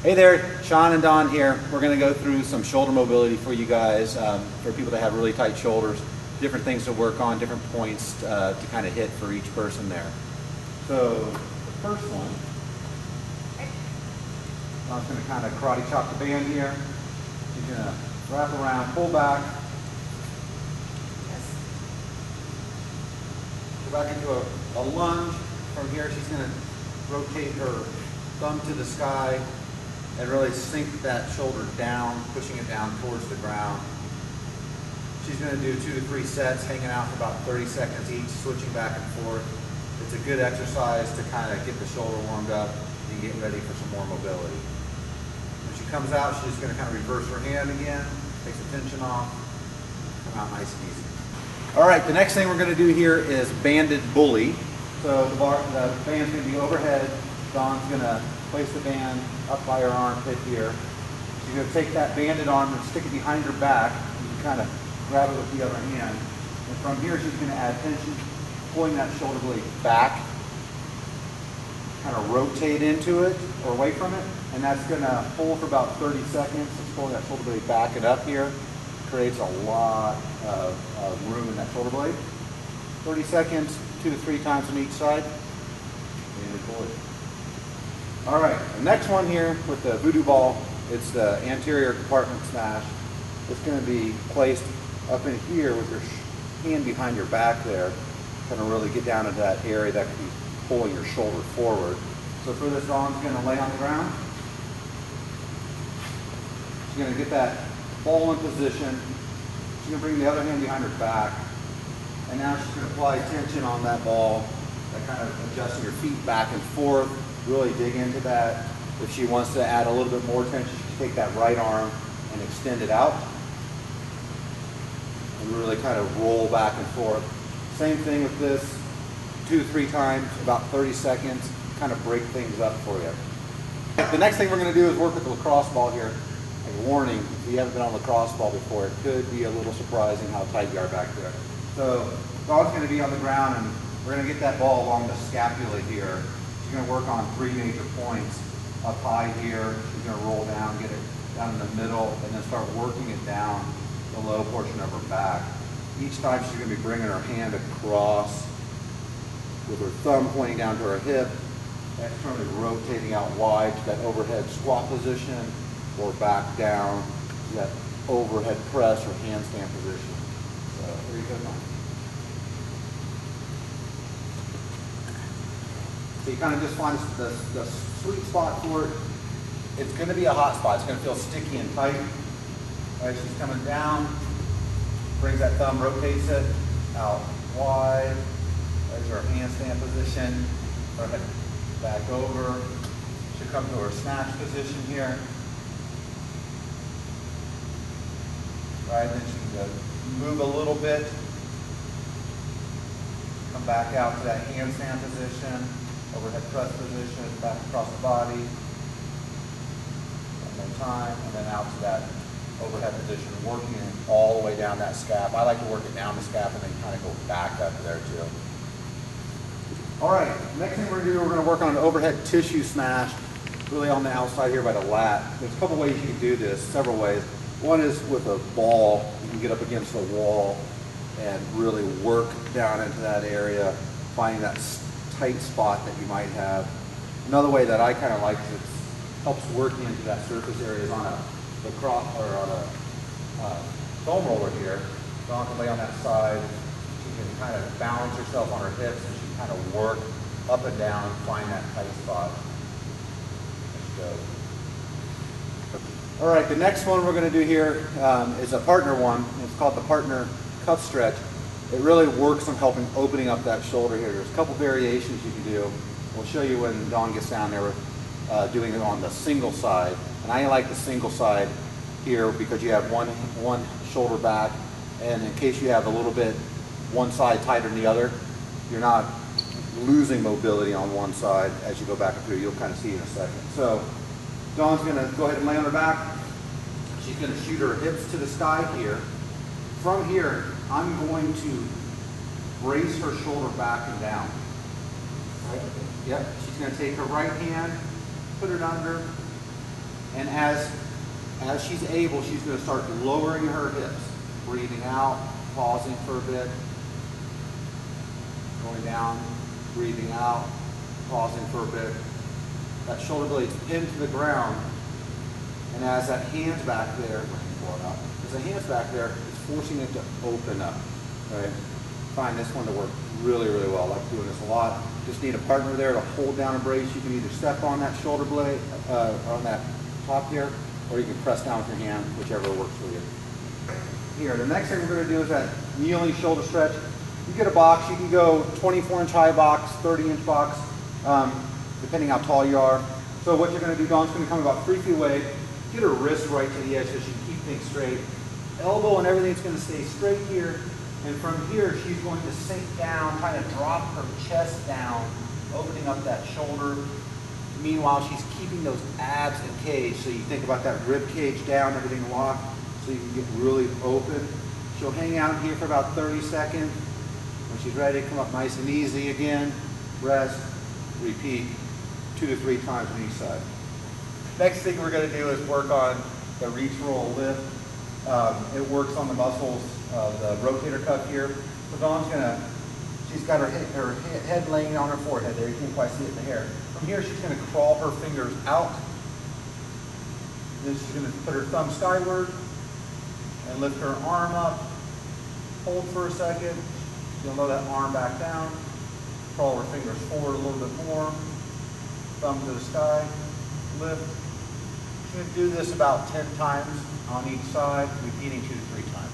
Hey there, Sean and Don here. We're going to go through some shoulder mobility for you guys, for people that have really tight shoulders, different things to work on, different points to kind of hit for each person there. So the first one, I'm just going to kind of karate chop the band here. She's going to wrap around, pull back, go back into a lunge. From here she's going to rotate her thumb to the sky and really sink that shoulder down, pushing it down towards the ground. She's going to do 2 to 3 sets, hanging out for about 30 seconds each, switching back and forth. It's a good exercise to kind of get the shoulder warmed up and get ready for some more mobility. When she comes out, she's just going to kind of reverse her hand again, takes the tension off, come out nice and easy. All right, the next thing we're going to do here is banded bully. So the band's going to be overhead. Dawn's going to place the band up by her armpit here. She's going to take that banded arm and stick it behind her back. You can kind of grab it with the other hand. And from here, she's going to add tension, pulling that shoulder blade back, kind of rotate into it or away from it. And that's going to hold for about 30 seconds. It's pulling that shoulder blade back and up here. Creates a lot of room in that shoulder blade. 30 seconds, 2 to 3 times on each side. Banded bully. All right, the next one here with the voodoo ball, it's the anterior compartment smash. It's going to be placed up in here with your hand behind your back there, kind of really get down into that area that could be pulling your shoulder forward. So for this, Dawn's going to lay on the ground. She's going to get that ball in position. She's going to bring the other hand behind her back. And now she's going to apply tension on that ball, that kind of adjusting your feet back and forth. Really dig into that. If she wants to add a little bit more tension, she can take that right arm and extend it out. And really kind of roll back and forth. Same thing with this, 2 to 3 times, about 30 seconds, kind of break things up for you. The next thing we're going to do is work with the lacrosse ball here. A warning, if you haven't been on a lacrosse ball before, it could be a little surprising how tight you are back there. So, Dawn's going to be on the ground and we're going to get that ball along the scapula here. She's going to work on 3 major points. Up high here, she's going to roll down, get it down in the middle, and then start working it down the low portion of her back. Each time she's going to be bringing her hand across with her thumb pointing down to her hip, externally rotating out wide to that overhead squat position, or back down to that overhead press or handstand position. So here you go, Dawn. So you kind of just find the sweet spot for it. It's going to be a hot spot. It's going to feel sticky and tight. All right, she's coming down, brings that thumb, rotates it out wide. There's her handstand position. Her head back over. She'll come to her snatch position here. Right, then she can move a little bit. Come back out to that handstand position. Overhead press position, back across the body. One more time, and then out to that overhead position, working it all the way down that scap. I like to work it down the scap and then kind of go back up there too. All right, next thing we're going to do, we're going to work on an overhead tissue smash, really on the outside here by the lat. There's a couple ways you can do this, several ways. One is with a ball. You can get up against the wall and really work down into that area, finding that tight spot that you might have. Another way that I kind of like is it helps working into that surface area is on a lacrosse or on a foam roller here. Dawn can lay on that side. She can kind of balance herself on her hips and she can kind of work up and down and find that tight spot. There she goes. All right, the next one we're going to do here is a partner one. It's called the partner cuff stretch. It really works on helping opening up that shoulder here. There's a couple variations you can do. We'll show you when Dawn gets down there doing it on the single side. And I like the single side here because you have one shoulder back, and in case you have a little bit one side tighter than the other, you're not losing mobility on one side as you go back and through. You'll kind of see in a second. So Dawn's going to go ahead and lay on her back. She's going to shoot her hips to the sky here. From here, I'm going to brace her shoulder back and down. Right? Yep. She's going to take her right hand, put it under, And as she's able, she's going to start lowering her hips. Breathing out, pausing for a bit. Going down, breathing out, pausing for a bit. That shoulder blade's pinned to the ground. And as that hand's back there, as the hand's back there, it's forcing it to open up. Right? Find this one to work really, really well. I like doing this a lot. Just need a partner there to hold down a brace. You can either step on that shoulder blade, on that top here, or you can press down with your hand, whichever works for you. Here, the next thing we're going to do is that kneeling shoulder stretch. You get a box, you can go 24-inch high box, 30-inch box, depending how tall you are. So what you're going to do, Dawn's going to come about 3 feet away, get her wrist right to the edge so she can keep things straight. Elbow and everything's going to stay straight here. And from here, she's going to sink down, kind of drop her chest down, opening up that shoulder. Meanwhile, she's keeping those abs encaged. So you think about that rib cage down, everything locked, so you can get really open. She'll hang out here for about 30 seconds. When she's ready, come up nice and easy again. Rest, repeat 2 to 3 times on each side. Next thing we're going to do is work on the reach, roll, lift. It works on the muscles of the rotator cuff here. So Dawn's she's got her head laying on her forehead there. You can't quite see it in the hair. From here, she's going to crawl her fingers out. Then she's going to put her thumb skyward and lift her arm up. Hold for a second. She'll lower that arm back down. Crawl her fingers forward a little bit more. Thumb to the sky. Lift. She's going to do this about 10 times on each side, repeating 2 to 3 times.